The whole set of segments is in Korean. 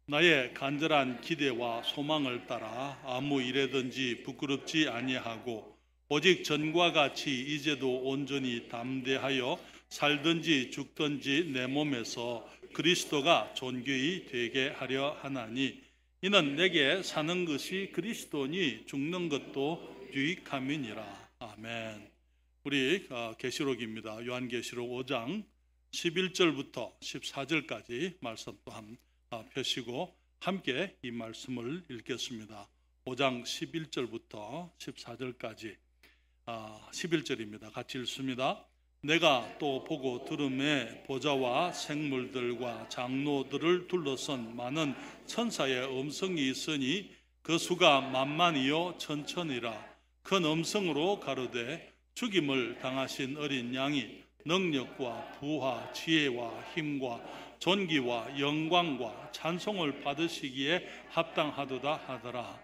나의 간절한 기대와 소망을 따라 아무 일에든지 부끄럽지 아니하고 오직 전과 같이 이제도 온전히 담대하여 살든지 죽든지 내 몸에서 그리스도가 존귀히 되게 하려 하나니 이는 내게 사는 것이 그리스도니 죽는 것도 유익함이니라. 아멘. 우리 계시록입니다. 요한계시록 5장 11절부터 14절까지 말씀 또한 펴시고 함께 이 말씀을 읽겠습니다. 5장 11절부터 14절까지 11절입니다. 같이 읽습니다. 내가 또 보고 들음에 보좌와 생물들과 장로들을 둘러선 많은 천사의 음성이 있으니 그 수가 만만이요 천천이라. 큰 음성으로 가로되 죽임을 당하신 어린 양이 능력과 부와 지혜와 힘과 존귀와 영광과 찬송을 받으시기에 합당하도다 하더라.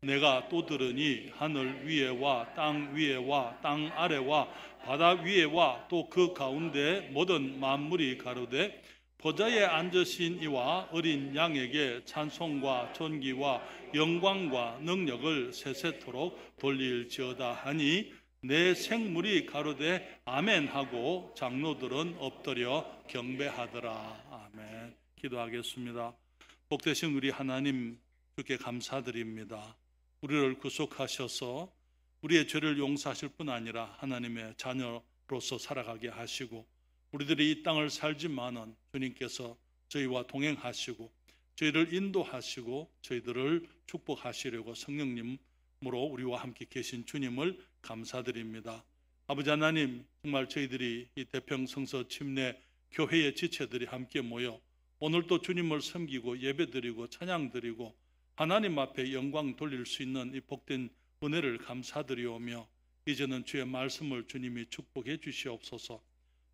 내가 또 들으니 하늘 위에와 땅 위에와 땅 아래와 바다 위에와 또 그 가운데 모든 만물이 가로되 보좌에 앉으신 이와 어린 양에게 찬송과 존귀와 영광과 능력을 세세토록 돌릴지어다 하니 내 생물이 가로되 아멘 하고 장로들은 엎드려 경배하더라. 아멘. 기도하겠습니다. 복되신 우리 하나님, 주께 감사드립니다. 우리를 구속하셔서 우리의 죄를 용서하실 뿐 아니라 하나님의 자녀로서 살아가게 하시고 우리들이 이 땅을 살지만은 주님께서 저희와 동행하시고 저희를 인도하시고 저희들을 축복하시려고 성령님으로 우리와 함께 계신 주님을 감사드립니다. 아버지 하나님, 정말 저희들이 이 대평성서 침례 교회의 지체들이 함께 모여 오늘도 주님을 섬기고 예배드리고 찬양드리고 하나님 앞에 영광 돌릴 수 있는 이 복된 은혜를 감사드리오며 이제는 주의 말씀을 주님이 축복해 주시옵소서.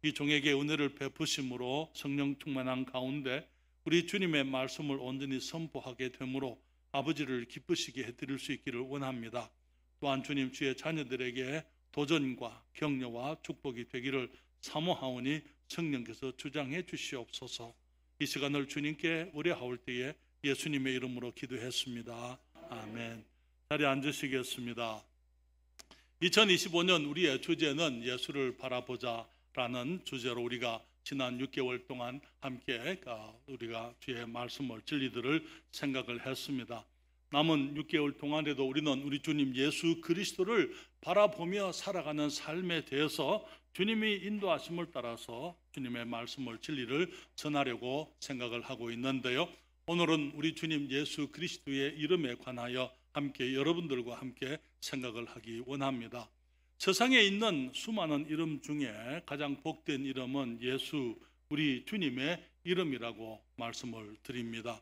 이 종에게 은혜를 베푸심으로 성령 충만한 가운데 우리 주님의 말씀을 온전히 선포하게 되므로 아버지를 기쁘시게 해드릴 수 있기를 원합니다. 또한 주님, 주의 자녀들에게 도전과 격려와 축복이 되기를 사모하오니 성령께서 주장해 주시옵소서. 이 시간을 주님께 의뢰하올 때에 예수님의 이름으로 기도했습니다. 아멘. 자리에 앉으시겠습니다. 2025년 우리의 주제는 예수를 바라보자라는 주제로 우리가 지난 6개월 동안 함께 우리가 주의 말씀을 진리들을 생각을 했습니다. 남은 6개월 동안에도 우리는 우리 주님 예수 그리스도를 바라보며 살아가는 삶에 대해서 주님이 인도하심을 따라서 주님의 말씀을 진리를 전하려고 생각을 하고 있는데요. 오늘은 우리 주님 예수 그리스도의 이름에 관하여 함께 여러분들과 함께 생각을 하기 원합니다. 세상에 있는 수많은 이름 중에 가장 복된 이름은 예수, 우리 주님의 이름이라고 말씀을 드립니다.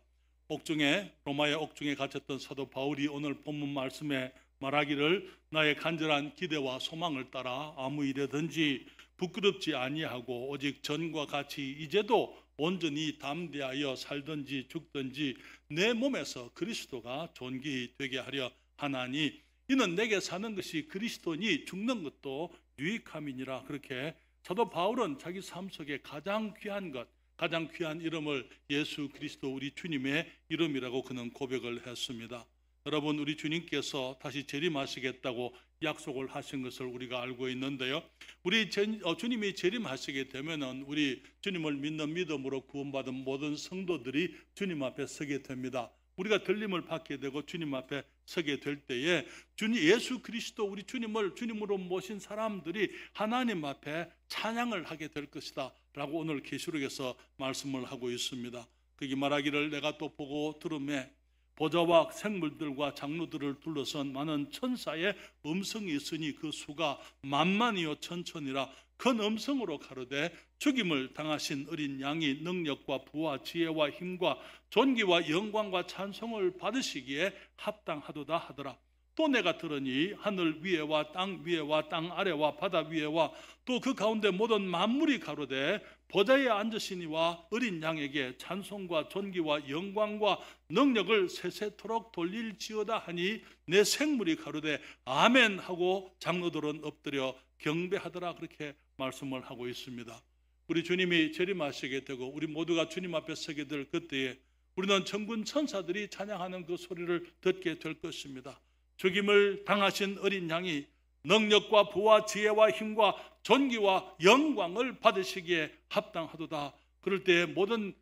로마의 옥중에 갇혔던 사도 바울이 오늘 본문 말씀에 말하기를 나의 간절한 기대와 소망을 따라 아무 일에든지 부끄럽지 아니하고 오직 전과 같이 이제도 온전히 담대하여 살든지 죽든지 내 몸에서 그리스도가 존귀히 되게 하려 하나니 이는 내게 사는 것이 그리스도니 죽는 것도 유익함이니라. 그렇게 사도 바울은 자기 삶 속에 가장 귀한 것, 가장 귀한 이름을 예수 그리스도 우리 주님의 이름이라고 그는 고백을 했습니다. 여러분, 우리 주님께서 다시 재림하시겠다고 약속을 하신 것을 우리가 알고 있는데요. 우리 주님이 재림하시게 되면은 우리 주님을 믿는 믿음으로 구원받은 모든 성도들이 주님 앞에 서게 됩니다. 우리가 들림을 받게 되고 주님 앞에 서게 될 때에 예수 그리스도 우리 주님을 주님으로 모신 사람들이 하나님 앞에 찬양을 하게 될 것이다 라고 오늘 계시록에서 말씀을 하고 있습니다. 거기 말하기를 내가 또 보고 들음에 보좌와 생물들과 장로들을 둘러선 많은 천사의 음성이 있으니 그 수가 만만이요 천천이라. 큰 음성으로 가로되 죽임을 당하신 어린 양이 능력과 부와 지혜와 힘과 존귀와 영광과 찬송을 받으시기에 합당하도다 하더라. 또 내가 들으니 하늘 위에와 땅 아래와 바다 위에와 또 그 가운데 모든 만물이 가로되 보좌에 앉으신 이와 어린 양에게 찬송과 존귀와 영광과 능력을 세세토록 돌릴지어다 하니 내 생물이 가로되 아멘 하고 장로들은 엎드려 경배하더라. 그렇게 말씀을 하고 있습니다. 우리 주님이 재림하시게 되고 우리 모두가 주님 앞에 서게 될 그때에 우리는 천군 천사들이 찬양하는 그 소리를 듣게 될 것입니다. 죽임을 당하신 어린 양이 능력과 부와 지혜와 힘과 존귀와 영광을 받으시기에 합당하도다. 그럴 때 모든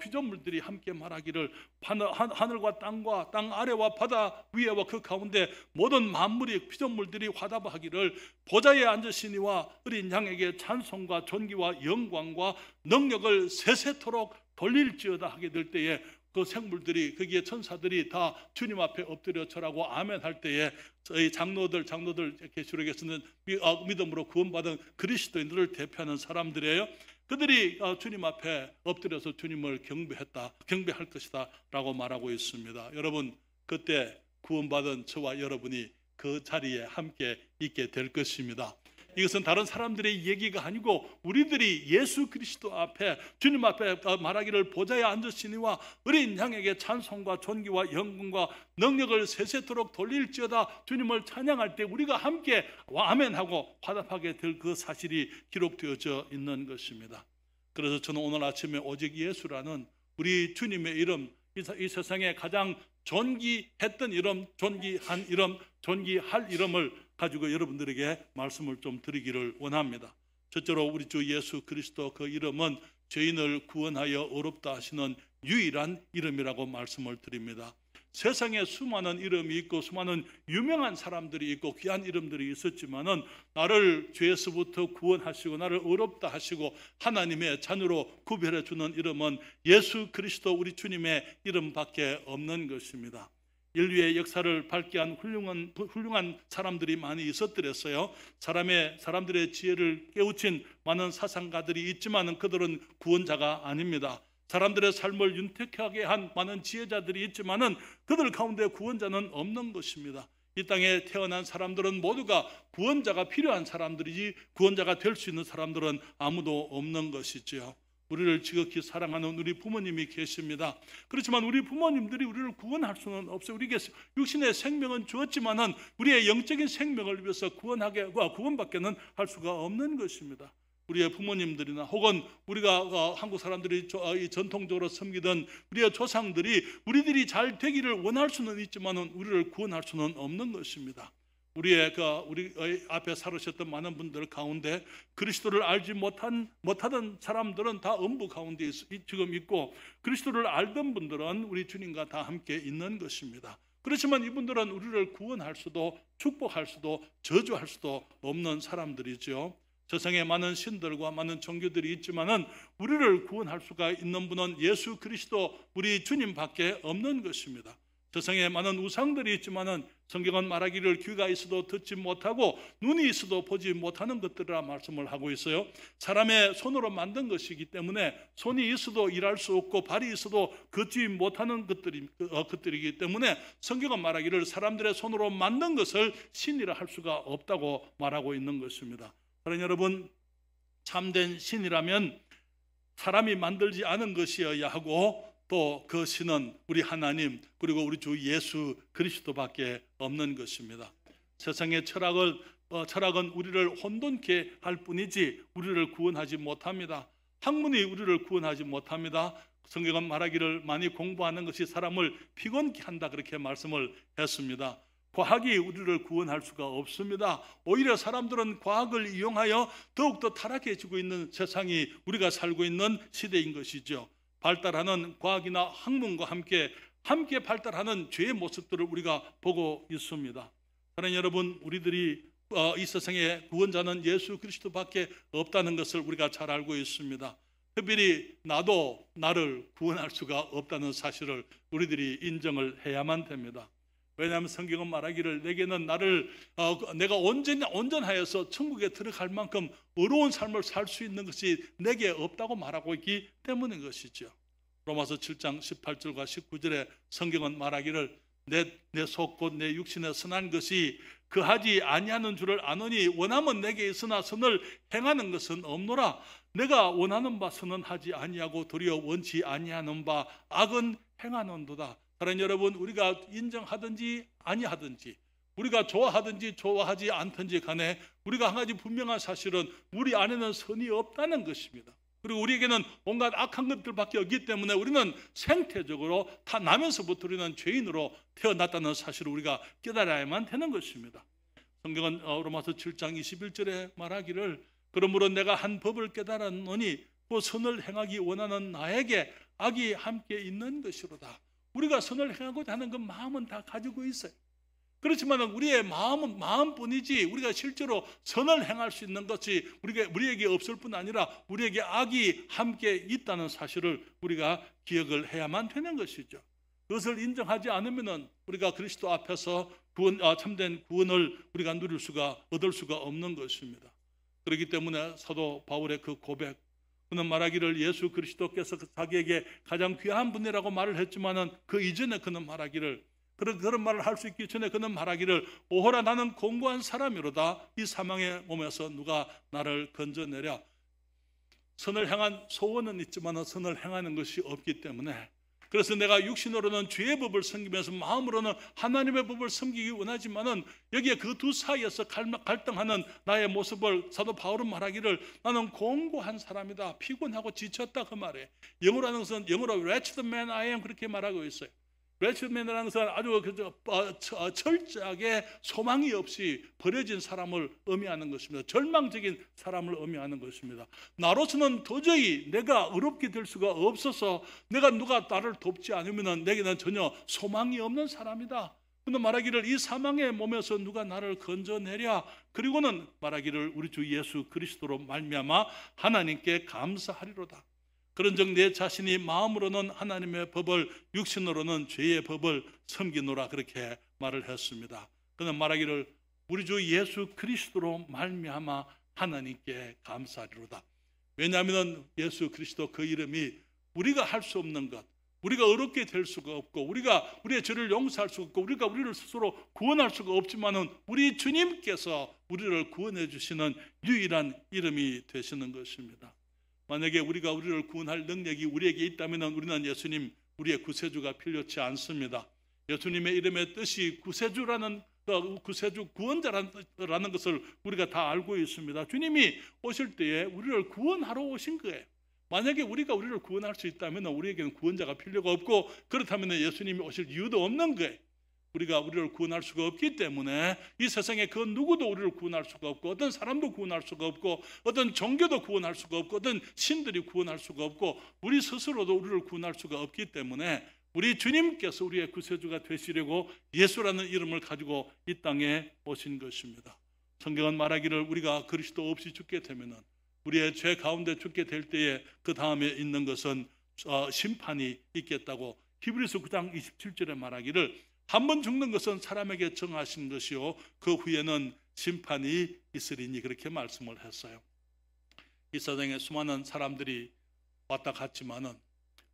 피조물들이 함께 말하기를 하늘과 땅과 땅 아래와 바다 위에와 그 가운데 모든 만물이 피조물들이 화답하기를 보좌에 앉으시니와 어린 양에게 찬송과 존귀와 영광과 능력을 세세토록 돌릴지어다 하게 될 때에 그 생물들이 거기에 천사들이 다 주님 앞에 엎드려 절하고 아멘 할 때에 저희 장로들 계시록에서는 믿음으로 구원받은 그리스도인들을 대표하는 사람들이에요. 그들이 주님 앞에 엎드려서 주님을 경배할 것이다 라고 말하고 있습니다. 여러분, 그때 구원받은 저와 여러분이 그 자리에 함께 있게 될 것입니다. 이것은 다른 사람들의 얘기가 아니고 우리들이 예수 그리스도 앞에 주님 앞에 말하기를 보좌에 앉으시니와 어린 양에게 찬송과 존귀와 영광과 능력을 세세토록 돌릴지어다 주님을 찬양할 때 우리가 함께 아멘하고 화답하게 될 그 사실이 기록되어져 있는 것입니다. 그래서 저는 오늘 아침에 오직 예수라는 우리 주님의 이름, 이 세상에 가장 존귀했던 이름, 존귀한 이름, 존귀할 이름을 가지고 여러분들에게 말씀을 좀 드리기를 원합니다. 첫째로 우리 주 예수 그리스도 그 이름은 죄인을 구원하여 의롭다 하시는 유일한 이름이라고 말씀을 드립니다. 세상에 수많은 이름이 있고 수많은 유명한 사람들이 있고 귀한 이름들이 있었지만은 나를 죄에서부터 구원하시고 나를 의롭다 하시고 하나님의 자녀로 구별해 주는 이름은 예수 그리스도 우리 주님의 이름밖에 없는 것입니다. 인류의 역사를 밝게 한 훌륭한 사람들이 많이 있었더랬어요. 사람들의 지혜를 깨우친 많은 사상가들이 있지만 그들은 구원자가 아닙니다. 사람들의 삶을 윤택하게 한 많은 지혜자들이 있지만 그들 가운데 구원자는 없는 것입니다. 이 땅에 태어난 사람들은 모두가 구원자가 필요한 사람들이지 구원자가 될 수 있는 사람들은 아무도 없는 것이지요. 우리를 지극히 사랑하는 우리 부모님이 계십니다. 그렇지만 우리 부모님들이 우리를 구원할 수는 없어요. 우리에게 육신의 생명은 주었지만은 우리의 영적인 생명을 위해서 구원받게는 할 수가 없는 것입니다. 우리의 부모님들이나 혹은 우리가 한국 사람들이 전통적으로 섬기던 우리의 조상들이 우리들이 잘 되기를 원할 수는 있지만은 우리를 구원할 수는 없는 것입니다. 우리 앞에 살으셨던 많은 분들 가운데 그리스도를 알지 못하던 사람들은 다 음부 가운데 지금 있고 그리스도를 알던 분들은 우리 주님과 다 함께 있는 것입니다. 그렇지만 이분들은 우리를 구원할 수도 축복할 수도 저주할 수도 없는 사람들이죠. 세상에 많은 신들과 많은 종교들이 있지만은 우리를 구원할 수가 있는 분은 예수 그리스도 우리 주님밖에 없는 것입니다. 세상에 많은 우상들이 있지만은 성경은 말하기를 귀가 있어도 듣지 못하고 눈이 있어도 보지 못하는 것들이라 말씀을 하고 있어요. 사람의 손으로 만든 것이기 때문에 손이 있어도 일할 수 없고 발이 있어도 걷지 못하는 것들이기 때문에 성경은 말하기를 사람들의 손으로 만든 것을 신이라 할 수가 없다고 말하고 있는 것입니다. 그러나 여러분, 참된 신이라면 사람이 만들지 않은 것이어야 하고 또 그 신은 우리 하나님 그리고 우리 주 예수 그리스도밖에 없는 것입니다. 세상의 철학은 우리를 혼돈케 할 뿐이지 우리를 구원하지 못합니다. 학문이 우리를 구원하지 못합니다. 성경은 말하기를 많이 공부하는 것이 사람을 피곤케 한다 그렇게 말씀을 했습니다. 과학이 우리를 구원할 수가 없습니다. 오히려 사람들은 과학을 이용하여 더욱더 타락해지고 있는 세상이 우리가 살고 있는 시대인 것이죠. 발달하는 과학이나 학문과 함께 발달하는 죄의 모습들을 우리가 보고 있습니다. 사랑하는 여러분, 우리들이 이 세상에 구원자는 예수 그리스도밖에 없다는 것을 우리가 잘 알고 있습니다. 특별히 나도 나를 구원할 수가 없다는 사실을 우리들이 인정을 해야만 됩니다. 왜냐하면 성경은 말하기를 내게는 내가 온전하여서 천국에 들어갈 만큼 의로운 삶을 살 수 있는 것이 내게 없다고 말하고 있기 때문인 것이죠. 로마서 7장 18절과 19절에 성경은 말하기를 내 속 곧 내 육신에 선한 것이 그하지 아니하는 줄을 아노니 원함은 내게 있으나 선을 행하는 것은 없노라. 내가 원하는 바 선은 하지 아니하고 도리어 원치 아니하는 바 악은 행하는도다. 사랑하는 여러분, 우리가 인정하든지 아니하든지 우리가 좋아하든지 좋아하지 않든지 간에 우리가 한 가지 분명한 사실은 우리 안에는 선이 없다는 것입니다. 그리고 우리에게는 온갖 악한 것들밖에 없기 때문에 우리는 생태적으로 다 나면서부터 우리는 죄인으로 태어났다는 사실을 우리가 깨달아야만 되는 것입니다. 성경은 로마서 7장 21절에 말하기를 그러므로 내가 한 법을 깨달았노니 그 선을 행하기 원하는 나에게 악이 함께 있는 것이로다. 우리가 선을 행하고자 하는 그 마음은 다 가지고 있어요. 그렇지만 우리의 마음은 마음뿐이지 우리가 실제로 선을 행할 수 있는 것이 우리에게 없을 뿐 아니라 우리에게 악이 함께 있다는 사실을 우리가 기억을 해야만 되는 것이죠. 그것을 인정하지 않으면 우리가 그리스도 앞에서 참된 구원을 우리가 얻을 수가 없는 것입니다. 그렇기 때문에 사도 바울의 그 고백, 그는 말하기를 예수 그리스도께서 자기에게 가장 귀한 분이라고 말을 했지만은 그 이전에 그는 말하기를 그런 말을 할 수 있기 전에 그는 말하기를 오호라 나는 공고한 사람이로다. 이 사망의 몸에서 누가 나를 건져내랴. 선을 향한 소원은 있지만 선을 행하는 것이 없기 때문에 그래서 내가 육신으로는 죄의 법을 섬기면서 마음으로는 하나님의 법을 섬기기 원하지만은 여기에 그 두 사이에서 갈등하는 나의 모습을 사도 바울은 말하기를 나는 공고한 사람이다. 피곤하고 지쳤다 그 말에 영어로 하는 것은 영어로 wretched man I am 그렇게 말하고 있어요. wretchedman이라는 것은 아주 철저하게 소망이 없이 버려진 사람을 의미하는 것입니다. 절망적인 사람을 의미하는 것입니다. 나로서는 도저히 내가 의롭게 될 수가 없어서 누가 나를 돕지 않으면 내게는 전혀 소망이 없는 사람이다. 근데 말하기를 이 사망의 몸에서 누가 나를 건져내랴. 그리고는 말하기를 우리 주 예수 그리스도로 말미암아 하나님께 감사하리로다. 그런즉 내 자신이 마음으로는 하나님의 법을 육신으로는 죄의 법을 섬기노라 그렇게 말을 했습니다. 그는 말하기를 우리 주 예수 그리스도로 말미암아 하나님께 감사하리로다. 왜냐하면 예수 그리스도 그 이름이 우리가 할 수 없는 것, 우리가 어렵게 될 수가 없고 우리가 우리의 죄를 용서할 수가 없고 우리가 우리를 스스로 구원할 수가 없지만은 우리 주님께서 우리를 구원해 주시는 유일한 이름이 되시는 것입니다. 만약에 우리를 구원할 능력이 우리에게 있다면 우리는 예수님 우리의 구세주가 필요치 않습니다. 예수님의 이름의 뜻이 구세주라는 구세주 구원자라는 것을 우리가 다 알고 있습니다. 주님이 오실 때에 우리를 구원하러 오신 거예요. 만약에 우리를 구원할 수 있다면 우리에게는 구원자가 필요가 없고 그렇다면 예수님이 오실 이유도 없는 거예요. 우리를 구원할 수가 없기 때문에 이 세상에 그 누구도 우리를 구원할 수가 없고 어떤 사람도 구원할 수가 없고 어떤 종교도 구원할 수가 없고 어떤 신들이 구원할 수가 없고 우리 스스로도 우리를 구원할 수가 없기 때문에 우리 주님께서 우리의 구세주가 되시려고 예수라는 이름을 가지고 이 땅에 오신 것입니다. 성경은 말하기를 우리가 그리스도 없이 죽게 되면 우리의 죄 가운데 죽게 될 때에 그 다음에 있는 것은 심판이 있겠다고 히브리서 9장 27절에 말하기를 한 번 죽는 것은 사람에게 정하신 것이요 그 후에는 심판이 있으리니 그렇게 말씀을 했어요. 이 세상에 수많은 사람들이 왔다 갔지만은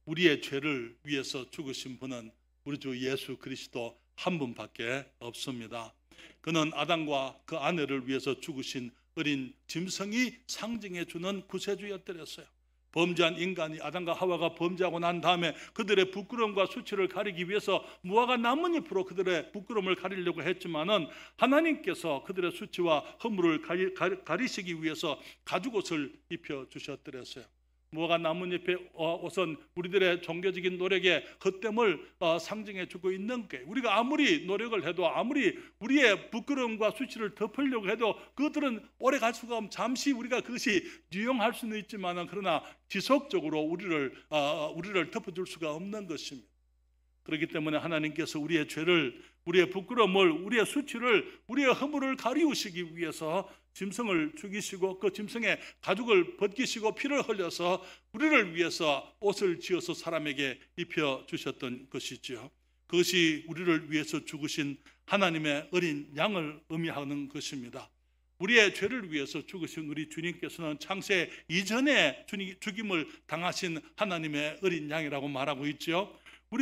우리의 죄를 위해서 죽으신 분은 우리 주 예수 그리스도 한 분밖에 없습니다. 그는 아담과 그 아내를 위해서 죽으신 어린 짐승이 상징해 주는 구세주였더랬어요. 범죄한 인간이 아담과 하와가 범죄하고 난 다음에 그들의 부끄러움과 수치를 가리기 위해서 무화과 나뭇잎으로 그들의 부끄러움을 가리려고 했지만은 하나님께서 그들의 수치와 허물을 가리시기 위해서 가죽옷을 입혀 주셨더랬어요. 무화과 나뭇잎의 옷은 우리들의 종교적인 노력의 헛됨을 상징해 주고 있는 게 우리가 아무리 노력을 해도 아무리 우리의 부끄러움과 수치를 덮으려고 해도 그것들은 오래 갈 수가 없고 잠시 우리가 그것이 유용할 수는 있지만 그러나 지속적으로 우리를 덮어줄 수가 없는 것입니다. 그렇기 때문에 하나님께서 우리의 죄를 우리의 부끄러움을 우리의 수치를 우리의 허물을 가리우시기 위해서 짐승을 죽이시고 그 짐승의 가죽을 벗기시고 피를 흘려서 우리를 위해서 옷을 지어서 사람에게 입혀 주셨던 것이지요. 그것이 우리를 위해서 죽으신 하나님의 어린 양을 의미하는 것입니다. 우리의 죄를 위해서 죽으신 우리 주님께서는 창세 이전에 죽임을 당하신 하나님의 어린 양이라고 말하고 있죠.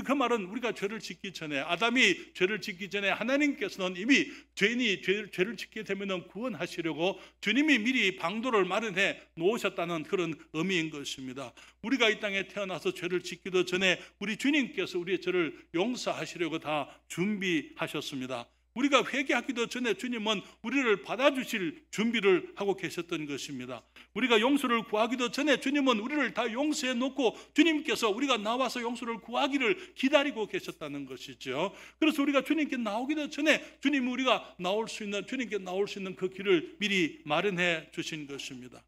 그 말은 우리가 죄를 짓기 전에 아담이 죄를 짓기 전에 하나님께서는 이미 죄인이 죄를 짓게 되면 구원하시려고 주님이 미리 방도를 마련해 놓으셨다는 그런 의미인 것입니다. 우리가 이 땅에 태어나서 죄를 짓기도 전에 우리 주님께서 우리의 죄를 용서하시려고 다 준비하셨습니다. 우리가 회개하기도 전에 주님은 우리를 받아주실 준비를 하고 계셨던 것입니다. 우리가 용서를 구하기도 전에 주님은 우리를 다 용서해 놓고 주님께서 우리가 나와서 용서를 구하기를 기다리고 계셨다는 것이죠. 그래서 우리가 주님께 나오기도 전에 주님이 우리가 주님께 나올 수 있는 그 길을 미리 마련해 주신 것입니다.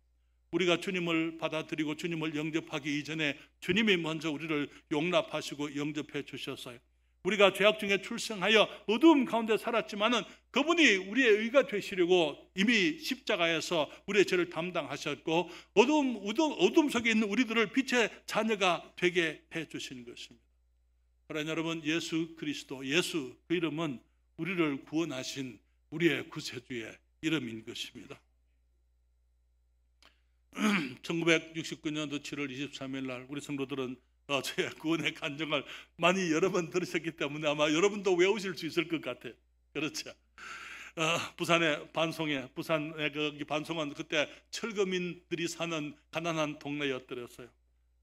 우리가 주님을 받아들이고 주님을 영접하기 이전에 주님이 먼저 우리를 용납하시고 영접해 주셨어요. 우리가 죄악 중에 출생하여 어두움 가운데 살았지만은 그분이 우리의 의가 되시려고 이미 십자가에서 우리의 죄를 담당하셨고 어둠 속에 있는 우리들을 빛의 자녀가 되게 해 주신 것입니다. 그러나 여러분, 예수 그리스도, 예수 그 이름은 우리를 구원하신 우리의 구세주의 이름인 것입니다. 1969년도 7월 23일 날 우리 성도들은 저의 구원의 간증을 많이 여러 번 들으셨기 때문에 아마 여러분도 외우실 수 있을 것 같아요. 그렇죠? 부산의 거기 반송은 그때 철거민들이 사는 가난한 동네였더랬어요.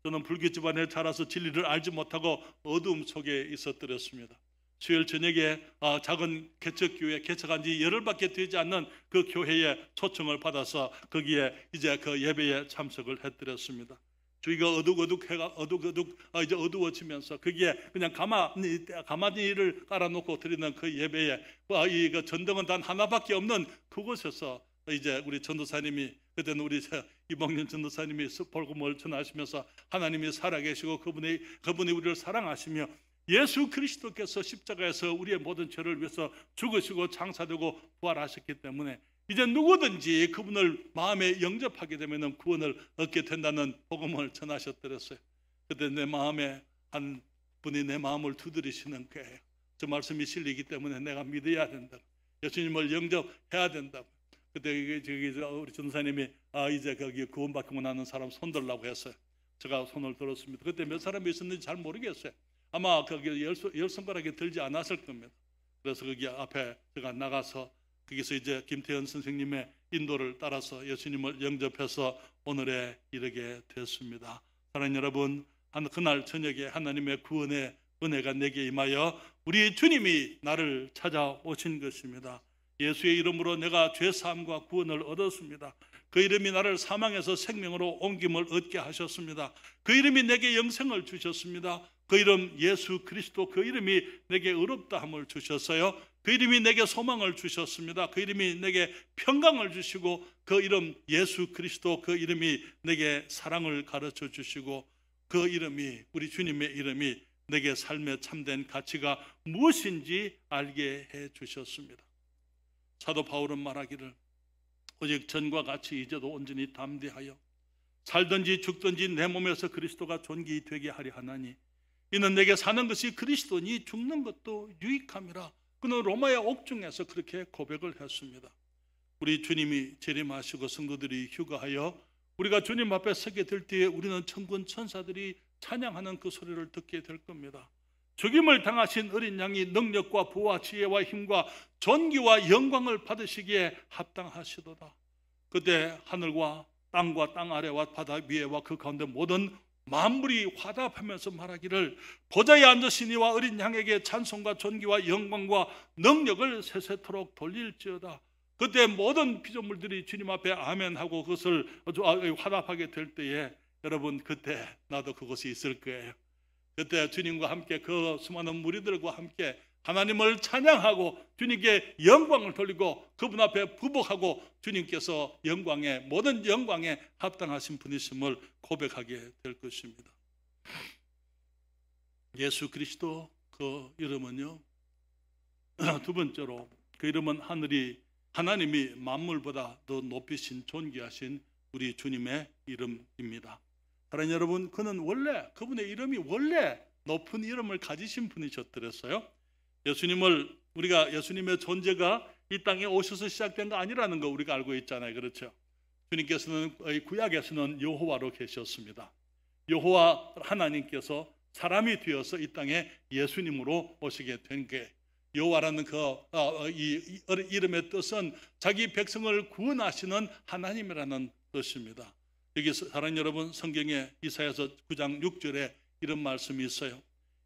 저는 불교 집안에 자라서 진리를 알지 못하고 어두움 속에 있었더랬습니다. 수요일 저녁에 작은 개척교회 개척한 지 열흘밖에 되지 않는 그 교회에 초청을 받아서 거기에 이제 그 예배에 참석을 해드렸습니다. 주위가 이제 어두워지면서 거기에 그냥 가마니를 깔아놓고 드리는 그 예배에 이 전등은 단 하나밖에 없는 그곳에서 이제 우리 전도사님이, 그때는 우리 이봉년 전도사님이 복음을 전하시면서 하나님이 살아계시고 그분이 우리를 사랑하시며 예수 그리스도께서 십자가에서 우리의 모든 죄를 위해서 죽으시고 장사되고 부활하셨기 때문에 이제 누구든지 그분을 마음에 영접하게 되면 구원을 얻게 된다는 복음을 전하셨더랬어요. 그때 내 마음에 한 분이 내 마음을 두드리시는 거예요. 저 말씀이 실리기 때문에 내가 믿어야 된다. 예수님을 영접해야 된다. 그때 우리 전사님이 이제 거기 구원받고 나는 사람 손 들라고 했어요. 제가 손을 들었습니다. 그때 몇 사람이 있었는지 잘 모르겠어요. 아마 거기 열 손가락에 들지 않았을 겁니다. 그래서 거기 앞에 제가 나가서 거기서 이제 김태현 선생님의 인도를 따라서 예수님을 영접해서 오늘에 이르게 됐습니다. 사랑하는 여러분, 그날 저녁에 하나님의 구원의 은혜가 내게 임하여 우리 주님이 나를 찾아오신 것입니다. 예수의 이름으로 내가 죄사함과 구원을 얻었습니다. 그 이름이 나를 사망에서 생명으로 옮김을 얻게 하셨습니다. 그 이름이 내게 영생을 주셨습니다. 그 이름 예수 그리스도, 그 이름이 내게 의롭다함을 주셨어요. 그 이름이 내게 소망을 주셨습니다. 그 이름이 내게 평강을 주시고 그 이름 예수 그리스도, 그 이름이 내게 사랑을 가르쳐 주시고 그 이름이, 우리 주님의 이름이 내게 삶의 참된 가치가 무엇인지 알게 해 주셨습니다. 사도 바울은 말하기를 오직 전과 같이 이제도 온전히 담대하여 살든지 죽든지 내 몸에서 그리스도가 존귀되게 하려 하나니 이는 내게 사는 것이 그리스도니 죽는 것도 유익함이라. 그는 로마의 옥중에서 그렇게 고백을 했습니다. 우리 주님이 재림하시고 성도들이 휴가하여 우리가 주님 앞에 서게 될 때에 우리는 천군 천사들이 찬양하는 그 소리를 듣게 될 겁니다. 죽임을 당하신 어린 양이 능력과 부와 지혜와 힘과 존귀와 영광을 받으시기에 합당하시도다. 그때 하늘과 땅과 땅 아래와 바다 위에와 그 가운데 모든 만물이 화답하면서 말하기를 보좌에 앉으신 이와 어린 양에게 찬송과 존귀와 영광과 능력을 세세토록 돌릴지어다. 그때 모든 피조물들이 주님 앞에 아멘하고 그것을 화답하게 될 때에 여러분, 그때 나도 그곳에 있을 거예요. 그때 주님과 함께 그 수많은 무리들과 함께 하나님을 찬양하고 주님께 영광을 돌리고 그분 앞에 부복하고 주님께서 모든 영광에 합당하신 분이심을 고백하게 될 것입니다. 예수 그리스도 그 이름은요, 두 번째로 그 이름은 하나님이 만물보다 더 높이신 존귀하신 우리 주님의 이름입니다. 사랑하는 여러분, 그분의 이름이 원래 높은 이름을 가지신 분이셨더랬어요. 예수님의 존재가 이 땅에 오셔서 시작된 거 아니라는 거 우리가 알고 있잖아요. 그렇죠? 주님께서는 구약에서는 여호와로 계셨습니다. 여호와 하나님께서 사람이 되어서 이 땅에 예수님으로 오시게 된 게, 여호와라는 이 이름의 뜻은 자기 백성을 구원하시는 하나님이라는 뜻입니다. 여기 사랑하는 여러분, 성경에 이사야서 9장 6절에 이런 말씀이 있어요.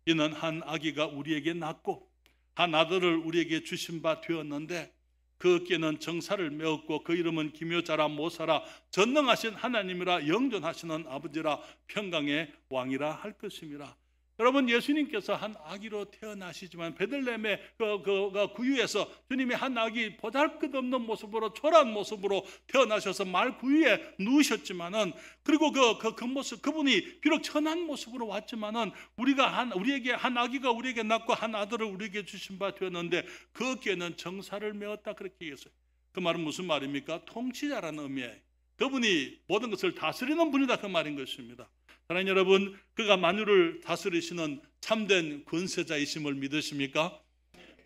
이는 한 아기가 우리에게 낳고 한 아들을 우리에게 주신 바 되었는데 그 어깨는 정사를 메었고 그 이름은 기묘자라 모사라 전능하신 하나님이라 영존하시는 아버지라 평강의 왕이라 할 것임이라. 여러분, 예수님께서 한 아기로 태어나시지만 베들레헴의 그 구유에서 주님이 한 아기 보잘것없는 모습으로 초라한 모습으로 태어나셔서 말 구유에 누우셨지만은, 그리고 그 모습, 그분이 비록 천한 모습으로 왔지만은 우리에게 한 아기가 우리에게 낳고 한 아들을 우리에게 주신 바 되었는데 그 어깨에는 정사를 메었다, 그렇게 얘기했어요. 그 말은 무슨 말입니까? 통치자라는 의미예요. 그분이 모든 것을 다스리는 분이다, 그 말인 것입니다. 사랑하는 여러분, 그가 만유를 다스리시는 참된 권세자이심을 믿으십니까?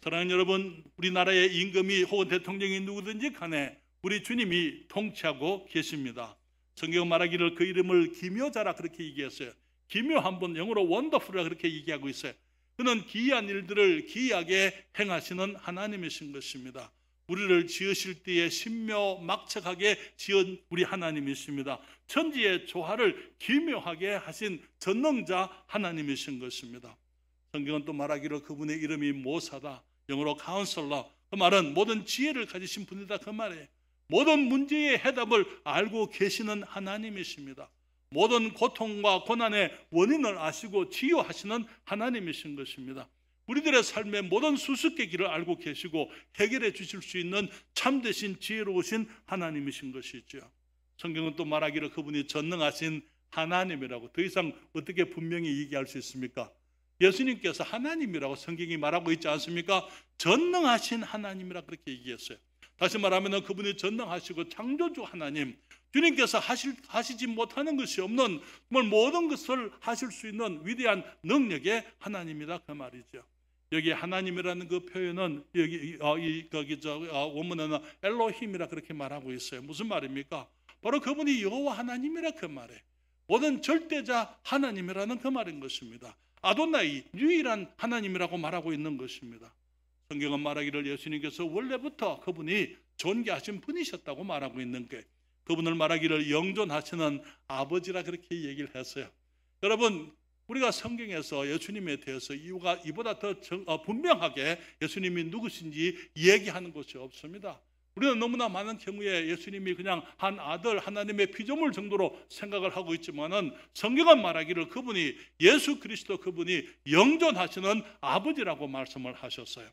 사랑하는 여러분, 우리나라의 임금이 혹은 대통령이 누구든지 간에 우리 주님이 통치하고 계십니다. 성경은 말하기를 그 이름을 기묘자라 그렇게 얘기했어요. 기묘한 분, 영어로 원더풀이라 그렇게 얘기하고 있어요. 그는 기이한 일들을 기이하게 행하시는 하나님이신 것입니다. 우리를 지으실 때에 신묘막측하게 지은 우리 하나님이십니다. 천지의 조화를 기묘하게 하신 전능자 하나님이신 것입니다. 성경은 또 말하기로 그분의 이름이 모사다, 영어로 카운슬러, 그 말은 모든 지혜를 가지신 분이다, 그 말이에요. 모든 문제의 해답을 알고 계시는 하나님이십니다. 모든 고통과 고난의 원인을 아시고 치유하시는 하나님이신 것입니다. 우리들의 삶의 모든 수수께끼를 알고 계시고 해결해 주실 수 있는 참되신 지혜로우신 하나님이신 것이죠. 성경은 또 말하기를 그분이 전능하신 하나님이라고, 더 이상 어떻게 분명히 얘기할 수 있습니까? 예수님께서 하나님이라고 성경이 말하고 있지 않습니까? 전능하신 하나님이라 그렇게 얘기했어요. 다시 말하면 그분이 전능하시고 창조주 하나님, 주님께서 하시지 못하는 것이 없는 모든 것을 하실 수 있는 위대한 능력의 하나님이다, 그 말이죠. 여기 하나님이라는 그 표현은 여기 원문에는 엘로힘이라 그렇게 말하고 있어요. 무슨 말입니까? 바로 그분이 여호와 하나님이라 그 말이에요. 모든 절대자 하나님이라는 그 말인 것입니다. 아도나이, 유일한 하나님이라고 말하고 있는 것입니다. 성경은 말하기를 예수님께서 원래부터 그분이 존귀하신 분이셨다고 말하고 있는 게, 그분을 말하기를 영존하시는 아버지라 그렇게 얘기를 했어요. 여러분, 우리가 성경에서 예수님에 대해서 이보다 더 분명하게 예수님이 누구신지 얘기하는 것이 없습니다. 우리는 너무나 많은 경우에 예수님이 그냥 한 아들, 하나님의 피조물 정도로 생각을 하고 있지만은 성경은 말하기를 그분이, 예수 그리스도 그분이 영존하시는 아버지라고 말씀을 하셨어요.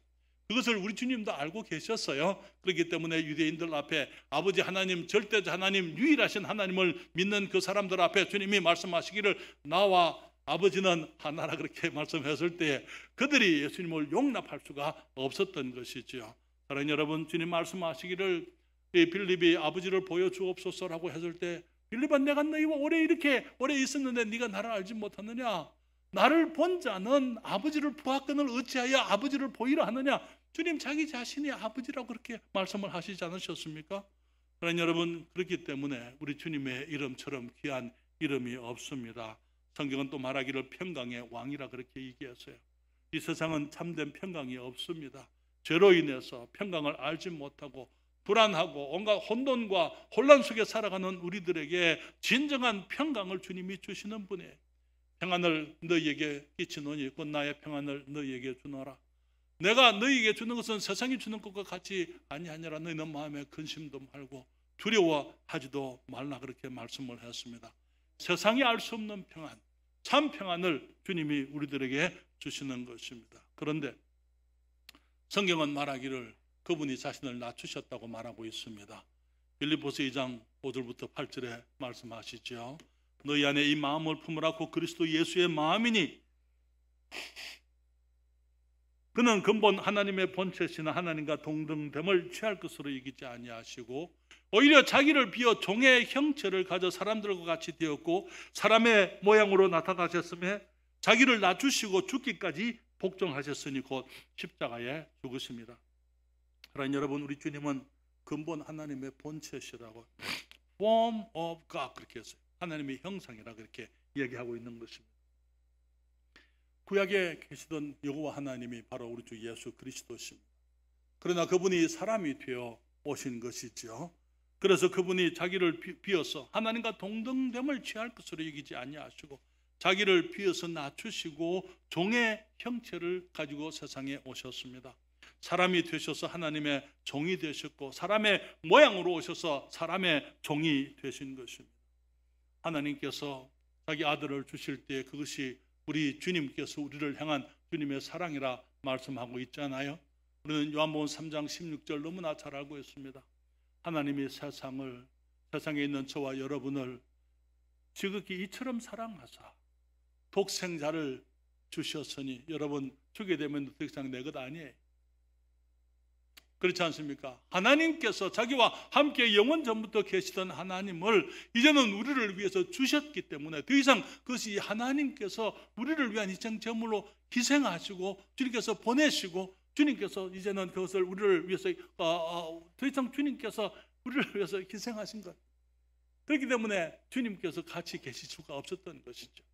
그것을 우리 주님도 알고 계셨어요. 그렇기 때문에 유대인들 앞에 아버지 하나님, 절대자 하나님, 유일하신 하나님을 믿는 그 사람들 앞에 주님이 말씀하시기를 나와 아버지는 하나라 그렇게 말씀했을 때 그들이 예수님을 용납할 수가 없었던 것이지요. 사랑하는 여러분, 주님 말씀하시기를 빌립이 아버지를 보여주옵소서라고 했을 때, 빌립아, 내가 너희와 이렇게 오래 있었는데 네가 나를 알지 못하느냐? 나를 본 자는 아버지를 보았거늘 어찌하여 아버지를 보이라 하느냐? 주님 자기 자신이 아버지라고 그렇게 말씀을 하시지 않으셨습니까? 사랑하는 여러분, 그렇기 때문에 우리 주님의 이름처럼 귀한 이름이 없습니다. 성경은 또 말하기를 평강의 왕이라 그렇게 얘기했어요. 이 세상은 참된 평강이 없습니다. 죄로 인해서 평강을 알지 못하고 불안하고 온갖 혼돈과 혼란 속에 살아가는 우리들에게 진정한 평강을 주님이 주시는 분이에요. 평안을 너희에게 끼치노니 곧 나의 평안을 너희에게 주노라. 내가 너희에게 주는 것은 세상이 주는 것과 같이 아니하니라. 너희는 마음에 근심도 말고 두려워하지도 말라 그렇게 말씀을 했습니다. 세상이 알 수 없는 평안, 참 평안을 주님이 우리들에게 주시는 것입니다. 그런데 성경은 말하기를 그분이 자신을 낮추셨다고 말하고 있습니다. 빌립보서 2장 5절부터 8절에 말씀하시죠. 너희 안에 이 마음을 품으라. 곧 그리스도 예수의 마음이니 그는 근본 하나님의 본체시나 하나님과 동등됨을 취할 것으로 여기지 아니하시고 오히려 자기를 비어 종의 형체를 가져 사람들과 같이 되었고 사람의 모양으로 나타나셨으며 자기를 낮추시고 죽기까지 복종하셨으니 곧 십자가에 죽으십니다. 그러나 여러분, 우리 주님은 근본 하나님의 본체시라고, form of God 그렇게 했어요. 하나님의 형상이라 그렇게 얘기하고 있는 것입니다. 구약에 계시던 여호와 하나님이 바로 우리 주 예수 그리스도십니다. 그러나 그분이 사람이 되어 오신 것이죠. 그래서 그분이 자기를 비어서 하나님과 동등됨을 취할 것으로 여기지 아니하시고 자기를 비어서 낮추시고 종의 형체를 가지고 세상에 오셨습니다. 사람이 되셔서 하나님의 종이 되셨고 사람의 모양으로 오셔서 사람의 종이 되신 것입니다. 하나님께서 자기 아들을 주실 때 그것이 우리 주님께서 우리를 향한 주님의 사랑이라 말씀하고 있잖아요. 우리는 요한복음 3장 16절 너무나 잘 알고 있습니다. 하나님이 세상에 있는 저와 여러분을 지극히 이처럼 사랑하사 독생자를 주셨으니 여러분 주게 되면 더 이상 내 것 아니에요. 그렇지 않습니까? 하나님께서 자기와 함께 영원 전부터 계시던 하나님을 이제는 우리를 위해서 주셨기 때문에 더 이상 그것이 하나님께서 우리를 위한 희생제물로 희생하시고 주님께서 보내시고 주님께서 이제는 그것을 우리를 위해서 더 이상 주님께서 우리를 위해서 희생하신 것. 그렇기 때문에 주님께서 같이 계실 수가 없었던 것이죠.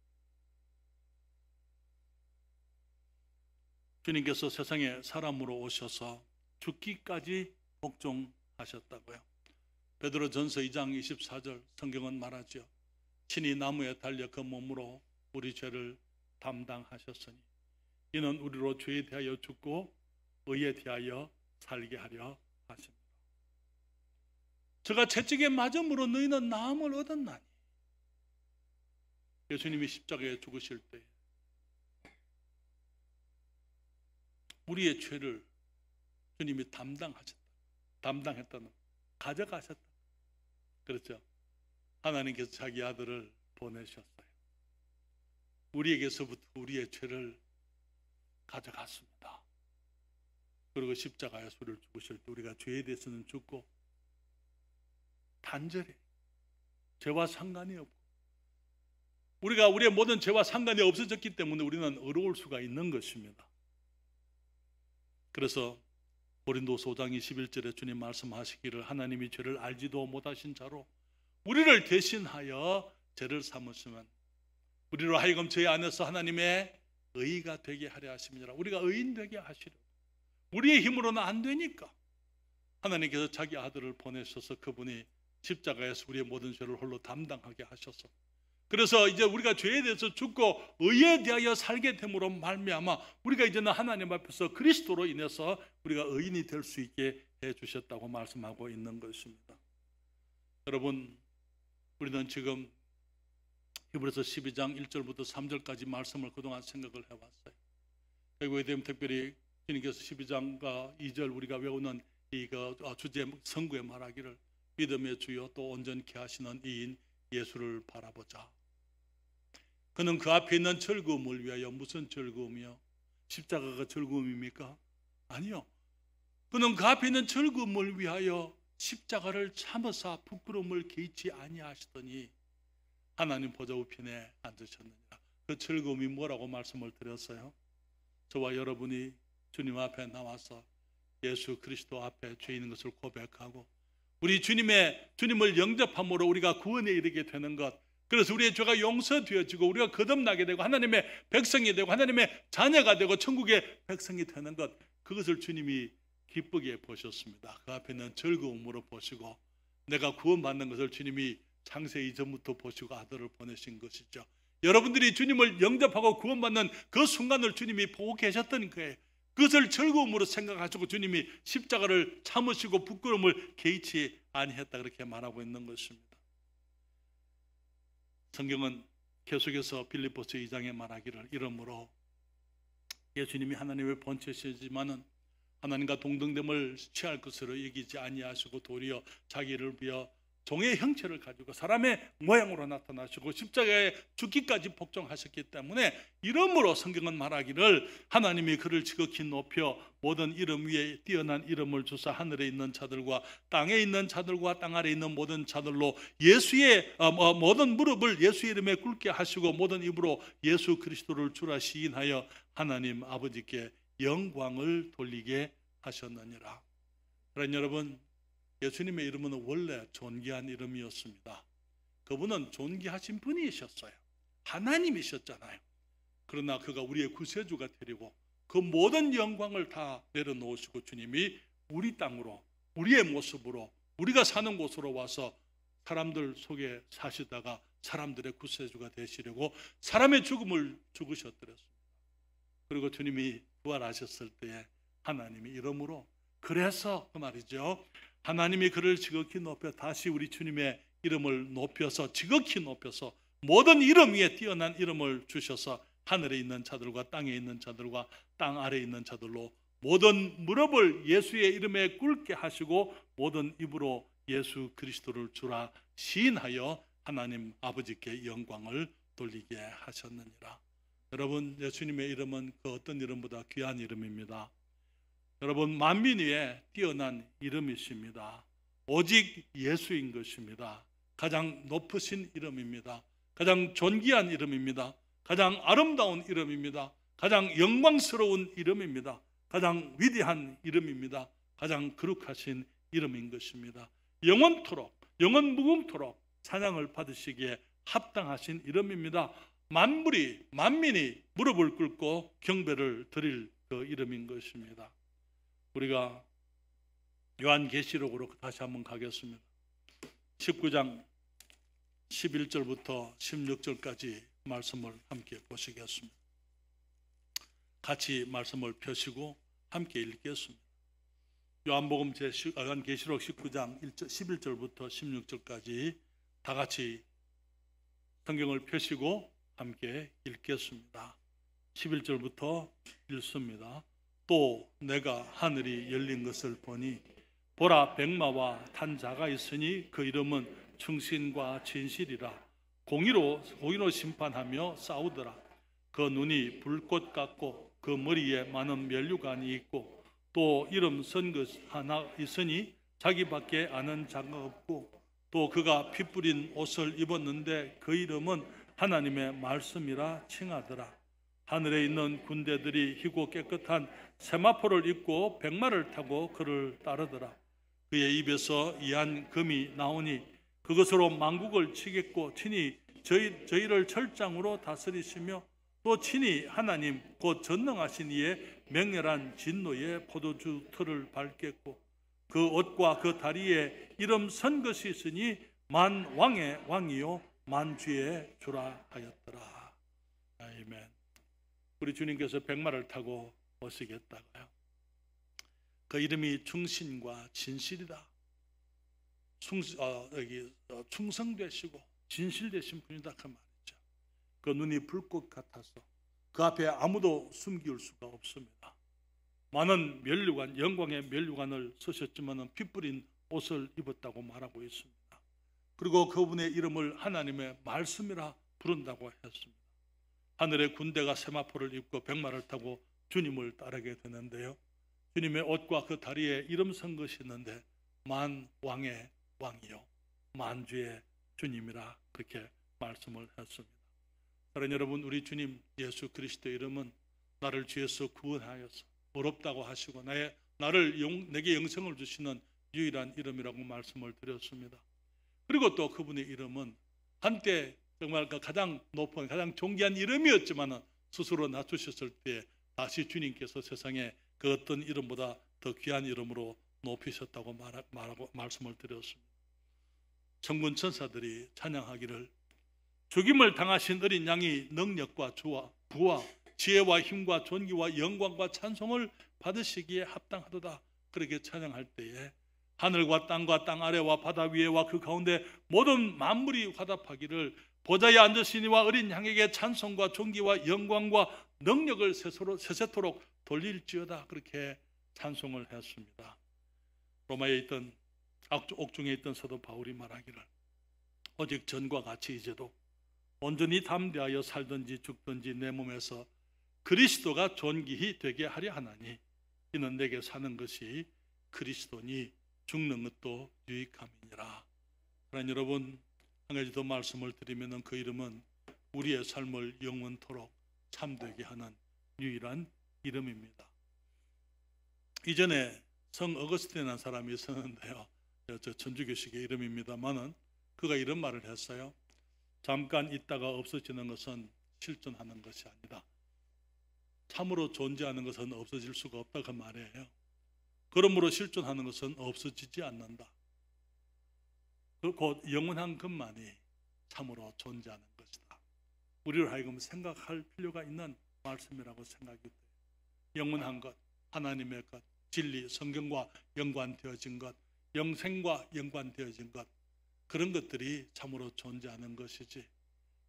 주님께서 세상에 사람으로 오셔서 죽기까지 복종하셨다고요. 베드로전서 2장 24절 성경은 말하죠. 친히 나무에 달려 그 몸으로 우리 죄를 담당하셨으니 이는 우리로 죄에 대하여 죽고 의에 대하여 살게 하려 하십니다. 저가 채찍에 맞음으로 너희는 나음을 얻었나니. 예수님이 십자가에 죽으실 때 우리의 죄를 주님이 담당했다는 가져가셨다. 그렇죠? 하나님께서 자기 아들을 보내셨어요. 우리에게서부터 우리의 죄를 가져갔습니다. 그리고 십자가에서 우리를 죽으실 때 우리가 죄에 대해서는 죽고 단절히 죄와 상관이 없고 우리가 우리의 모든 죄와 상관이 없어졌기 때문에 우리는 의로울 수가 있는 것입니다. 그래서 고린도서 5장 21절에 주님 말씀하시기를 하나님이 죄를 알지도 못하신 자로 우리를 대신하여 죄를 삼으시면 우리로 하여금 죄 안에서 하나님의 의가 되게 하려 하심이라. 우리가 의인 되게 하시려. 우리의 힘으로는 안 되니까 하나님께서 자기 아들을 보내셔서 그분이 십자가에서 우리의 모든 죄를 홀로 담당하게 하셔서 그래서 이제 우리가 죄에 대해서 죽고 의에 대하여 살게 됨으로 말미암아 우리가 이제는 하나님 앞에서 그리스도로 인해서 우리가 의인이 될 수 있게 해주셨다고 말씀하고 있는 것입니다. 여러분, 우리는 지금 히브리서 12장 1절부터 3절까지 말씀을 그동안 생각을 해왔어요. 그리고 되면 특별히 주님께서 12장과 2절 우리가 외우는 이 주제 성구에 말하기를 믿음의 주요 또 온전케 하시는 이인 예수를 바라보자. 그는 그 앞에 있는 즐거움을 위하여 무슨 즐거움이요? 십자가가 즐거움입니까? 아니요. 그는 그 앞에 있는 즐거움을 위하여 십자가를 참으사 부끄러움을 개의치 아니하시더니 하나님 보좌 우편에 앉으셨느니라. 그 즐거움이 뭐라고 말씀을 드렸어요? 저와 여러분이 주님 앞에 나와서 예수 그리스도 앞에 죄 있는 것을 고백하고 우리 주님을 영접함으로 우리가 구원에 이르게 되는 것, 그래서 우리의 죄가 용서되어지고 우리가 거듭나게 되고 하나님의 백성이 되고 하나님의 자녀가 되고 천국의 백성이 되는 것, 그것을 주님이 기쁘게 보셨습니다. 그 앞에는 즐거움으로 보시고 내가 구원받는 것을 주님이 창세 이전부터 보시고 아들을 보내신 것이죠. 여러분들이 주님을 영접하고 구원받는 그 순간을 주님이 보고 계셨던 거예요. 그것을 즐거움으로 생각하시고 주님이 십자가를 참으시고 부끄러움을 개의치 아니했다 그렇게 말하고 있는 것입니다. 성경은 계속해서 빌립보서 2장에 말하기를 이러므로 예수님이 하나님의 본체시지만은 하나님과 동등됨을 취할 것으로 여기지 아니하시고 도리어 자기를 비어 종의 형체를 가지고 사람의 모양으로 나타나시고 십자가에 죽기까지 복종하셨기 때문에 이러므로 성경은 말하기를 하나님이 그를 지극히 높여 모든 이름 위에 뛰어난 이름을 주사 하늘에 있는 자들과 땅에 있는 자들과 땅 아래에 있는 모든 자들로 예수의 모든 무릎을 예수의 이름에 꿇게 하시고 모든 입으로 예수 그리스도를 주라 시인하여 하나님 아버지께 영광을 돌리게 하셨느니라. 그러나 여러분, 예수님의 이름은 원래 존귀한 이름이었습니다. 그분은 존귀하신 분이셨어요. 하나님이셨잖아요. 그러나 그가 우리의 구세주가 되리고 그 모든 영광을 다 내려놓으시고 주님이 우리 땅으로 우리의 모습으로 우리가 사는 곳으로 와서 사람들 속에 사시다가 사람들의 구세주가 되시려고 사람의 죽음을 죽으셨더랬습니다. 그리고 주님이 부활하셨을 때에 하나님이 이름으로, 그래서 그 말이죠, 하나님이 그를 지극히 높여 다시 우리 주님의 이름을 높여서 지극히 높여서 모든 이름 위에 뛰어난 이름을 주셔서 하늘에 있는 자들과 땅에 있는 자들과 땅 아래에 있는 자들로 모든 무릎을 예수의 이름에 꿇게 하시고 모든 입으로 예수 그리스도를 주라 시인하여 하나님 아버지께 영광을 돌리게 하셨느니라. 여러분, 예수님의 이름은 그 어떤 이름보다 귀한 이름입니다. 여러분, 만민 위에 뛰어난 이름이십니다. 오직 예수인 것입니다. 가장 높으신 이름입니다. 가장 존귀한 이름입니다. 가장 아름다운 이름입니다. 가장 영광스러운 이름입니다. 가장 위대한 이름입니다. 가장 거룩하신 이름인 것입니다. 영원토록, 영원 무궁토록 찬양을 받으시기에 합당하신 이름입니다. 만물이, 만민이 무릎을 꿇고 경배를 드릴 그 이름인 것입니다. 우리가 요한계시록으로 다시 한번 가겠습니다. 19장 11절부터 16절까지 말씀을 함께 보시겠습니다. 같이 말씀을 펴시고 함께 읽겠습니다. 요한복음 요한계시록 19장 11절부터 16절까지 다 같이 성경을 펴시고 함께 읽겠습니다. 11절부터 읽습니다. 또 내가 하늘이 열린 것을 보니 보라, 백마와 탄 자가 있으니 그 이름은 충신과 진실이라. 공의로 심판하며 싸우더라. 그 눈이 불꽃 같고 그 머리에 많은 면류관이 있고 또 이름 쓴 것 하나 있으니 자기밖에 아는 자가 없고 또 그가 피 뿌린 옷을 입었는데 그 이름은 하나님의 말씀이라 칭하더라. 하늘에 있는 군대들이 희고 깨끗한 세마포를 입고 백마를 타고 그를 따르더라. 그의 입에서 이한 금이 나오니 그것으로 만국을 치겠고 친히 저희를 철장으로 다스리시며 또 친히 하나님 곧 전능하신 이의 맹렬한 진노의 포도주 틀을 밟겠고 그 옷과 그 다리에 이름 선 것이 있으니 만왕의 왕이요 만주의 주라 하였더라. 아멘. 우리 주님께서 백마를 타고 오시겠다고요. 그 이름이 충신과 진실이다. 충성되시고 진실되신 분이다 그 말이죠. 그 눈이 불꽃 같아서 그 앞에 아무도 숨길 수가 없습니다. 많은 면류관, 영광의 면류관을 쓰셨지만 피 뿌린 옷을 입었다고 말하고 있습니다. 그리고 그분의 이름을 하나님의 말씀이라 부른다고 했습니다. 하늘의 군대가 세마포를 입고 백마를 타고 주님을 따르게 되는데요, 주님의 옷과 그 다리에 이름 쓴 것이 있는데 만왕의 왕이요 만주의 주님이라 그렇게 말씀을 했습니다. 사랑하는 여러분, 우리 주님 예수 그리스도의 이름은 나를 죄에서 구원하여서 어렵다고 하시고 내게 영생을 주시는 유일한 이름이라고 말씀을 드렸습니다. 그리고 또 그분의 이름은 한때 정말 가장 높은 가장 존귀한 이름이었지만 스스로 낮추셨을 때 다시 주님께서 세상에 그 어떤 이름보다 더 귀한 이름으로 높이셨다고 말씀을 드렸습니다. 천군 천사들이 찬양하기를 죽임을 당하신 어린 양이 능력과 부와 지혜와 힘과 존귀와 영광과 찬송을 받으시기에 합당하도다 그렇게 찬양할 때에 하늘과 땅과 땅 아래와 바다 위에와 그 가운데 모든 만물이 화답하기를 보좌에 앉으시니와 어린 양에게 찬송과 존귀와 영광과 능력을 세세토록 돌릴지어다 그렇게 찬송을 했습니다. 로마에 있던 옥중에 있던 사도 바울이 말하기를 오직 전과 같이 이제도 온전히 담대하여 살든지 죽든지 내 몸에서 그리스도가 존귀히 되게 하려 하나니 이는 내게 사는 것이 그리스도니 죽는 것도 유익함이니라. 그러나 여러분, 한 가지 더 말씀을 드리면 그 이름은 우리의 삶을 영원토록 참되게 하는 유일한 이름입니다. 이전에 성 어거스틴이라는 사람이 있었는데요, 저 천주교식의 이름입니다만은 그가 이런 말을 했어요. 잠깐 있다가 없어지는 것은 실존하는 것이 아니다. 참으로 존재하는 것은 없어질 수가 없다 그 말이에요. 그러므로 실존하는 것은 없어지지 않는다. 곧 영원한 것만이 참으로 존재하는 것이다. 우리를 하여금 생각할 필요가 있는 말씀이라고 생각이 돼요. 영원한 것, 하나님의 것, 진리, 성경과 연관되어진 것, 영생과 연관되어진 것, 그런 것들이 참으로 존재하는 것이지,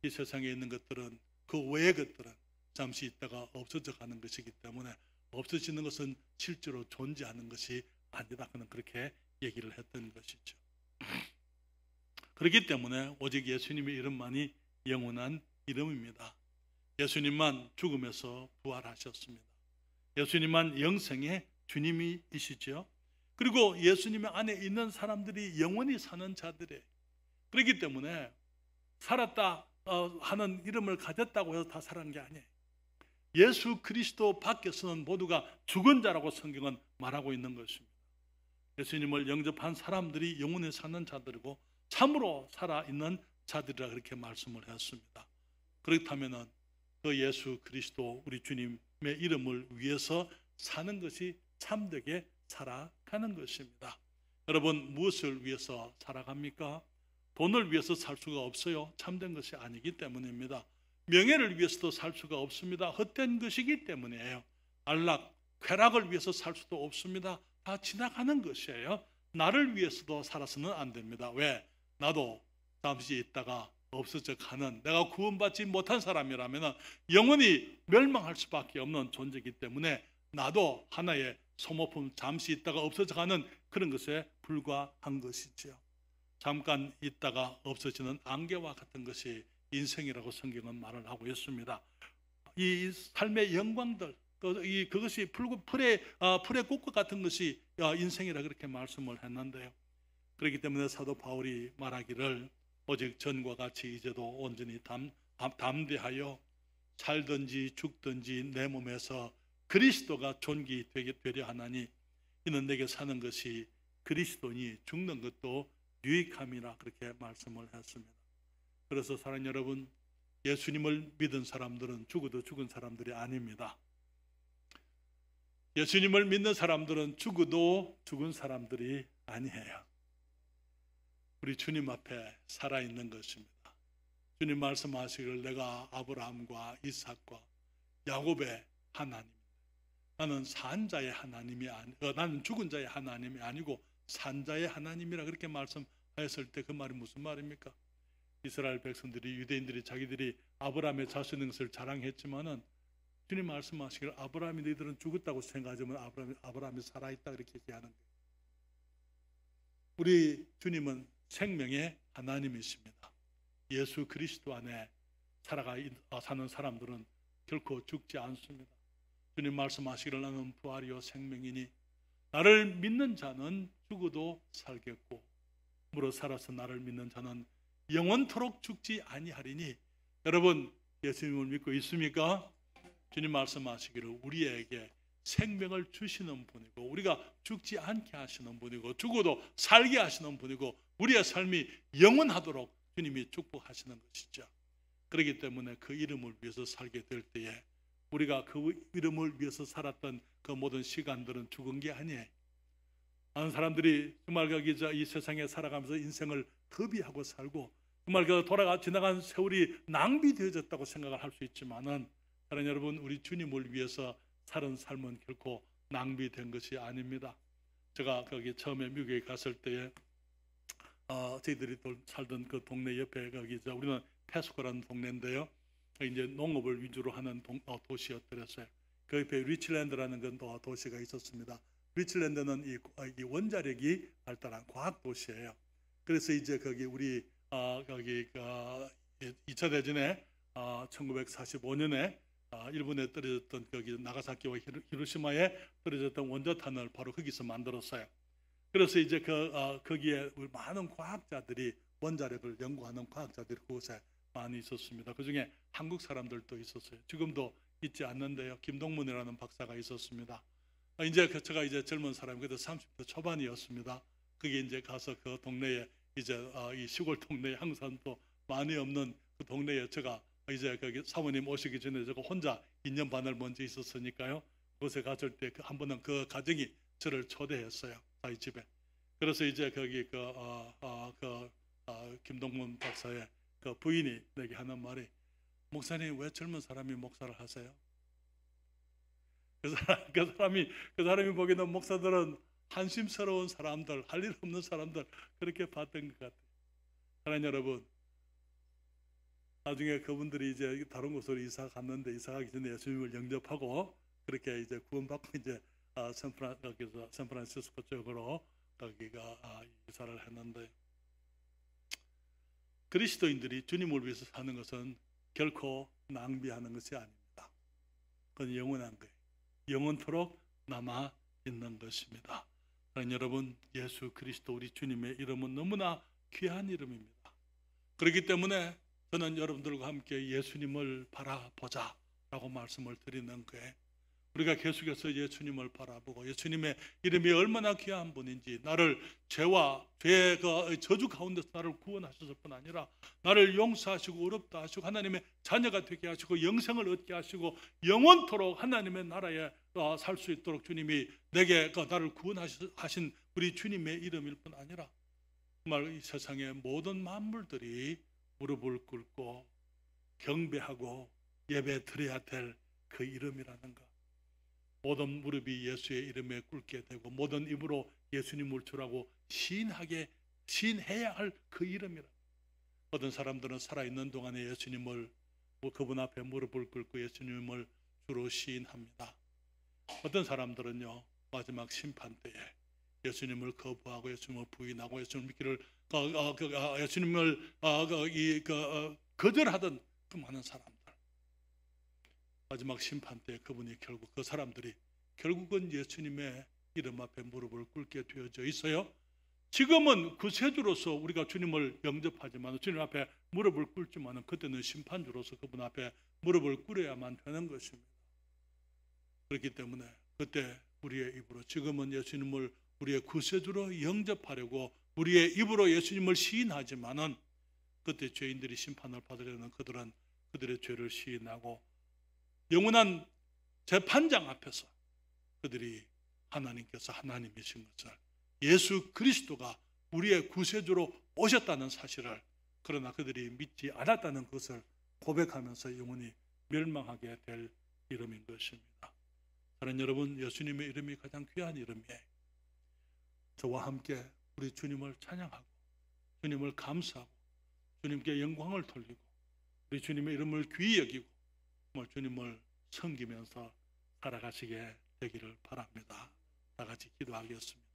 이 세상에 있는 것들은, 그 외의 것들은 잠시 있다가 없어져 가는 것이기 때문에 없어지는 것은 실제로 존재하는 것이 아니다. 그는 그렇게 얘기를 했던 것이죠. 그렇기 때문에 오직 예수님의 이름만이 영원한 이름입니다. 예수님만 죽음에서 부활하셨습니다. 예수님만 영생의 주님이시죠. 그리고 예수님 안에 있는 사람들이 영원히 사는 자들이에요. 그렇기 때문에 살았다 하는 이름을 가졌다고 해서 다 살은 게 아니에요. 예수 그리스도 밖에서는 모두가 죽은 자라고 성경은 말하고 있는 것입니다. 예수님을 영접한 사람들이 영원히 사는 자들이고 참으로 살아있는 자들이라 그렇게 말씀을 했습니다. 그렇다면 그 예수 그리스도 우리 주님의 이름을 위해서 사는 것이 참되게 살아가는 것입니다. 여러분, 무엇을 위해서 살아갑니까? 돈을 위해서 살 수가 없어요. 참된 것이 아니기 때문입니다. 명예를 위해서도 살 수가 없습니다. 헛된 것이기 때문이에요. 안락, 쾌락을 위해서 살 수도 없습니다. 다 지나가는 것이에요. 나를 위해서도 살아서는 안 됩니다. 왜? 나도 잠시 있다가 없어져 가는, 내가 구원받지 못한 사람이라면 영원히 멸망할 수밖에 없는 존재이기 때문에 나도 하나의 소모품, 잠시 있다가 없어져 가는 그런 것에 불과한 것이죠. 잠깐 있다가 없어지는 안개와 같은 것이 인생이라고 성경은 말을 하고 있습니다. 이 삶의 영광들, 그것이 풀의 꽃과 같은 것이 인생이라 그렇게 말씀을 했는데요. 그렇기 때문에 사도 바울이 말하기를 오직 전과 같이 이제도 온전히 담대하여 살든지 죽든지 내 몸에서 그리스도가 존귀되게 되려 하나니 이는 내게 사는 것이 그리스도니 죽는 것도 유익함이라 그렇게 말씀을 했습니다. 그래서 사랑하는 여러분, 예수님을 믿은 사람들은 죽어도 죽은 사람들이 아닙니다. 예수님을 믿는 사람들은 죽어도 죽은 사람들이 아니에요. 우리 주님 앞에 살아있는 것입니다. 주님 말씀하시기를 내가 아브라함과 이삭과 야곱의 하나님, 나는 산 자의 하나님이 나는 죽은 자의 하나님이 아니고 산 자의 하나님이라 그렇게 말씀하였을 때 그 말이 무슨 말입니까? 이스라엘 백성들이, 유대인들이 자기들이 아브라함의 자손인 것을 자랑했지만은 주님 말씀하시기를 아브라함이 너희들은 죽었다고 생각하지만 아브라함이 살아있다 그렇게 얘기하는 거예요. 우리 주님은 생명의 하나님이십니다. 예수 그리스도 안에 사는 사람들은 결코 죽지 않습니다. 주님 말씀하시기를 나는 부활이요 생명이니 나를 믿는 자는 죽어도 살겠고 무릇 살아서 나를 믿는 자는 영원토록 죽지 아니하리니. 여러분, 예수님을 믿고 있습니까? 주님 말씀하시기를 우리에게 생명을 주시는 분이고 우리가 죽지 않게 하시는 분이고 죽어도 살게 하시는 분이고 우리의 삶이 영원하도록 주님이 축복하시는 것이죠. 그렇기 때문에 그 이름을 위해서 살게 될 때에 우리가 그 이름을 위해서 살았던 그 모든 시간들은 죽은 게 아니에요. 많은 사람들이 정말 이 세상에 살아가면서 인생을 더비하고 살고 정말 지나간 세월이 낭비되어졌다고 생각을 할 수 있지만은 사랑하는 여러분, 우리 주님을 위해서 살은 삶은 결코 낭비된 것이 아닙니다. 제가 거기 처음에 미국에 갔을 때에 저희들이 살던 그 동네 옆에 우리는 페스코라는 동네인데요. 이제 농업을 위주로 하는 도시였더랬어요. 그 옆에 리치랜드라는 건 도시가 있었습니다. 리치랜드는 이 원자력이 발달한 과학 도시예요. 그래서 이제 거기 우리 2차 대전에 1945년에 일본에 떨어졌던 거기 나가사키와 히로시마에 떨어졌던 원자탄을 바로 거기서 만들었어요. 그래서 이제 거기에 많은 과학자들이 원자력을 연구하는 과학자들이 그곳에 많이 있었습니다. 그 중에 한국 사람들도 있었어요. 지금도 있지 않는데요. 김동문이라는 박사가 있었습니다. 이제 제가 이제 젊은 사람, 그래도 30대 초반이었습니다. 거기 이제 가서 그 동네에 이제 이 시골 동네에 한국 사람도 많이 없는 그 동네에 제가 이제 거기 사모님 오시기 전에 제가 혼자 2년 반을 먼저 있었으니까요. 그곳에 갔을 때 한 번은 그 가정이 저를 초대했어요. 저희 집에. 그래서 이제 거기 김동문 박사의 그 부인이 내게 하는 말이, 목사님 왜 젊은 사람이 목사를 하세요? 그 사람이 보기에는 목사들은 한심스러운 사람들, 할 일 없는 사람들 그렇게 봤던 것 같아요. 사랑하는 여러분, 나중에 그분들이 이제 다른 곳으로 이사 갔는데, 이사 가기 전에 예수님을 영접하고 그렇게 이제 구원받고 이제 샌프란시스코 쪽으로 거기가 이사를 했는데, 그리스도인들이 주님을 위해서 사는 것은 결코 낭비하는 것이 아닙니다. 그건 영원한 거예요. 영원토록 남아 있는 것입니다. 여러분, 예수 그리스도 우리 주님의 이름은 너무나 귀한 이름입니다. 그렇기 때문에 저는 여러분들과 함께 예수님을 바라보자 라고 말씀을 드리는 거예요. 우리가 계속해서 예수님을 바라보고 예수님의 이름이 얼마나 귀한 분인지, 나를 죄와 죄의 그 저주 가운데서 나를 구원하셨을 뿐 아니라 나를 용서하시고 의롭다 하시고 하나님의 자녀가 되게 하시고 영생을 얻게 하시고 영원토록 하나님의 나라에 살 수 있도록 주님이 내게 나를 구원하신 우리 주님의 이름일 뿐 아니라, 정말 이 세상의 모든 만물들이 무릎을 꿇고 경배하고 예배 드려야 될 그 이름이라는 것. 모든 무릎이 예수의 이름에 꿇게 되고 모든 입으로 예수님을 주라고 시인해야 할 그 이름이라. 어떤 사람들은 살아있는 동안에 예수님을 그분 앞에 무릎을 꿇고 예수님을 주로 시인합니다. 어떤 사람들은요, 마지막 심판 때에 예수님을 거부하고 예수님을 부인하고 예수님을 믿기를 예수님을 거절하던 그 많은 사람들, 마지막 심판 때 그분이 결국 그 사람들이 결국은 예수님의 이름 앞에 무릎을 꿇게 되어져 있어요. 지금은 구세주로서 우리가 주님을 영접하지만 주님 앞에 무릎을 꿇지만 그때는 심판주로서 그분 앞에 무릎을 꿇어야만 되는 것입니다. 그렇기 때문에 그때 우리의 입으로, 지금은 예수님을 우리의 구세주로 영접하려고 우리의 입으로 예수님을 시인하지만은 그때 죄인들이 심판을 받으려는 그들은 그들의 죄를 시인하고 영원한 재판장 앞에서 그들이 하나님께서 하나님이신 것을, 예수 그리스도가 우리의 구세주로 오셨다는 사실을, 그러나 그들이 믿지 않았다는 것을 고백하면서 영원히 멸망하게 될 이름인 것입니다. 사랑하는 여러분, 예수님의 이름이 가장 귀한 이름이에요. 저와 함께 우리 주님을 찬양하고 주님을 감사하고 주님께 영광을 돌리고 우리 주님의 이름을 귀히 여기고 주님을 섬기면서 살아가시게 되기를 바랍니다. 다 같이 기도하겠습니다.